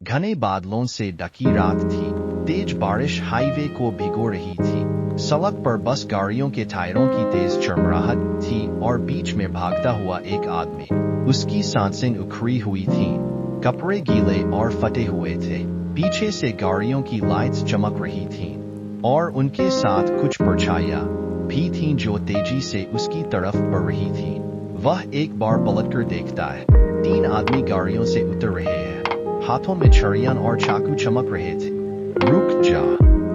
घने बादलों से ढकी रात थी। तेज बारिश हाईवे को भिगो रही थी। सड़क पर बस गाड़ियों के टायरों की तेज चरमराहट थी और बीच में भागता हुआ एक आदमी। उसकी सांसें उखड़ी हुई थीं, कपड़े गीले और फटे हुए थे। पीछे से गाड़ियों की लाइट्स चमक रही थीं और उनके साथ कुछ परछाइयां भी थीं जो तेजी से उसकी तरफ बढ़ रही थीं। वह एक बार पलटकर देखता है। 3 आदमी गाड़ियों से उतर रहे हैं। हाथों में छड़ियां और चाकू चमक रहे थे। रुक जा,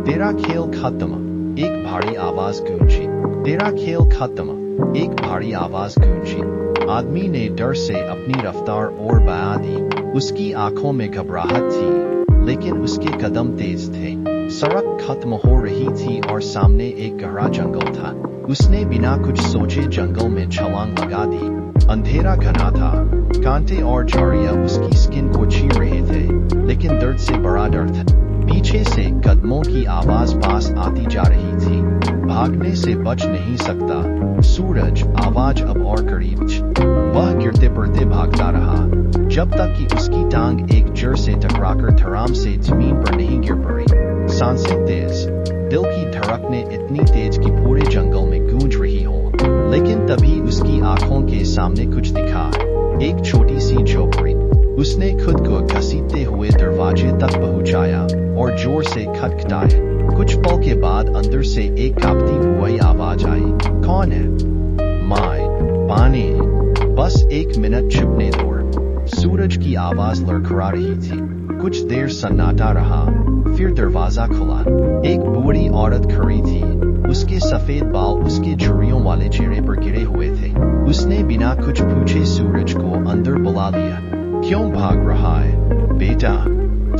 तेरा खेल खत्म, एक भारी आवाज गूंजी। तेरा खेल खत्म, एक भारी आवाज गूंजी। आदमी ने डर से अपनी रफ्तार और बढ़ा दी। उसकी आंखों में घबराहट थी, लेकिन उसके कदम तेज थे। सड़क खत्म हो रही थी और सामने एक गहरा जंगल था। उसने बिना कुछ सोचे जंगल में छलांग लगा दी। अंधेरा घना था, कांटे और झाड़ियां उसकी स्किन को छीन रहे थे, लेकिन दर्द से बड़ा डर था। पीछे से कदमों की आवाज पास आती जा रही थी। भागने से बच नहीं सकता सूरज, आवाज अब और करीब थी। वह गिरते पड़ते भागता रहा, जब तक कि उसकी टांग एक जड़ से टकराकर धड़ाम से जमीन पर नहीं गिर पड़ी। सांसें तेज, दिल की धड़कनें इतनी तेज कि पूरे जंगल में गूंज रही हो। लेकिन तभी उसकी आंखों के सामने कुछ दिखा, एक छोटी सी झोपड़ी। उसने खुद को घसीटते हुए दरवाजे तक पहुंचाया और जोर से खटखटाया। कुछ पल के बाद अंदर से एक कांपती हुई आवाज आई। कौन है? माय, पानी, बस 1 मिनट छुपने दो। सूरज की आवाज लड़खड़ा रही थी। कुछ देर सन्नाटा रहा, फिर दरवाजा खुला। एक बूढ़ी औरत खड़ी थी। उसके सफेद बाल उसके झुर्रियों वाले चेहरे पर गिरे हुए थे। उसने बिना कुछ पूछे सूरज को अंदर बुला लिया। क्यों भाग रहा है बेटा?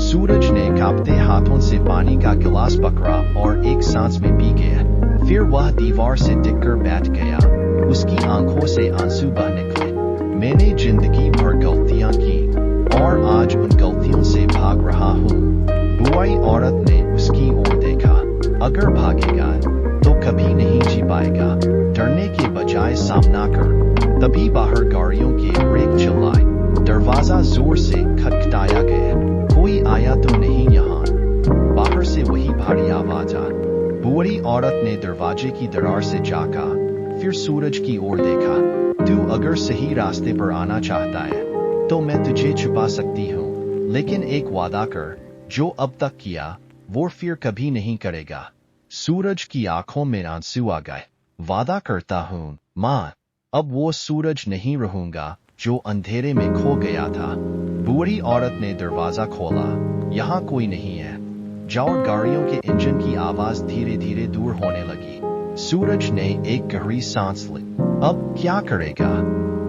सूरज ने कांपते हाथों से पानी का गिलास पकड़ा और एक सांस में पी गया। फिर वह दीवार से टिककर बैठ गया। उसकी आंखों से आंसू बह निकले। मैंने जिंदगी भर गलतियां की और आज उन गलतियों से भाग रहा हूँ। बुआई औरत ने उसकी ओर देखा। अगर भागेगा तो कभी नहीं जी पाएगा। डरने के बजाय सामना कर। तभी बाहर गाड़ियों के ब्रेक चिल्लाए। दरवाजा जोर से खटखटाया गया। कोई आया तो नहीं यहाँ? बाहर से वही भारी आवाज आ। बूढ़ी औरत ने दरवाजे की दरार से झांका, फिर सूरज की ओर देखा। तू अगर सही रास्ते पर आना चाहता है तो मैं तुझे छुपा सकती हूँ, लेकिन एक वादा कर, जो अब तक किया वो फिर कभी नहीं करेगा। सूरज की आंखों में आंसू आ गए। वादा करता हूँ माँ, अब वो सूरज नहीं रहूंगा जो अंधेरे में खो गया था। बूढ़ी औरत ने दरवाजा खोला। यहाँ कोई नहीं है। जाओ। गाड़ियों के इंजन की आवाज धीरे धीरे दूर होने लगी। सूरज ने एक गहरी सांस ली। अब क्या करेगा?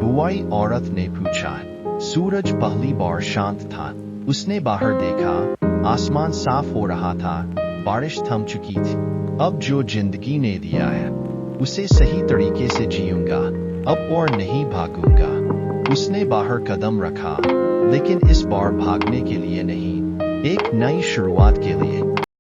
बुआई औरत ने पूछा। सूरज पहली बार शांत था। उसने बाहर देखा। आसमान साफ हो रहा था, बारिश थम चुकी थी। अब जो जिंदगी ने दिया है उसे सही तरीके से जीऊंगा, अब और नहीं भागूंगा। उसने बाहर कदम रखा, लेकिन इस बार भागने के लिए नहीं, एक नई शुरुआत के लिए।